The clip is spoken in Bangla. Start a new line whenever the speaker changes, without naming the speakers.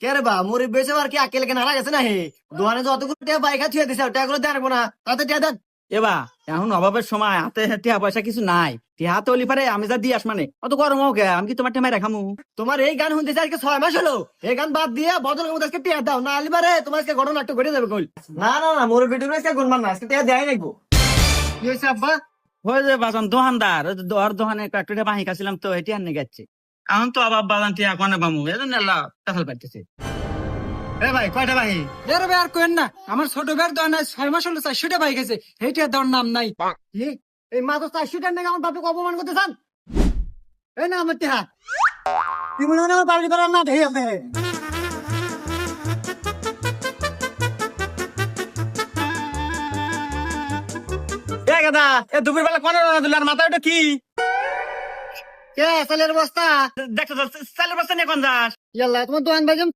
কে রে বা মুড়ি বেচে আর কি আকেল কেন হারা গেছে না হে দোকানে যতগুলো টিয়া বাইকা ছুঁয়ে দিছে ওটাগুলো দেখবো না তাতে টিয়া দেন।
এবা এখন অভাবের সময় হাতে টিয়া পয়সা কিছু নাই, টিয়া হাতে হলি পারে আমি যা দিয়ে আস মানে অত গরম হোক, আমি কি তোমার টেমাই রাখামু?
তোমার এই গান শুনতেছে আজকে 6 মাস হলো, এই গান বাদ দিয়ে বদল আজকে টিয়া দাও না আলিবারে তোমার আজকে ঘটনা একটু ঘটে যাবে কই। না না না মোর ভিডিও আজকে গুনমান না, আজকে টিয়া দেয় নাইবো। কি হয়েছে আব্বা?
হয়ে যে বাজান দোকানদার, ওই যে ওর দোকানে একটু বাহি কাছিলাম তো এটি আনে গেছে। এখন তো আবার বাজান টিয়া কোনে পামু, এজন্য আল্লাহ কাঁঠাল পাইতেছে।
এ ভাই কয়টা ভাই?
এর ভাই আর কোয়েন না, আমার ছোট ভাইয়ের দোকানে 6 মাস হলো 400টা পাই গেছে, এইটা দেওয়ার নাম নাই।
কি এই মাত্র 400 টাকা নাকি আমার বাপকে অপমান করতে চান? এই না আমার টিয়া তুই মনে হয় আমার বাড়ি করার না ঢেই আছে।
এ গাদা, এ দুপুর বেলা কোনে রান্না দিল আর মাথায় ওটা কি?
কে চালের বস্তা?
দেখছো তো চালের বস্তা নিয়ে কোন যাস?
ইয়াল্লা তোমার দোকান ভাই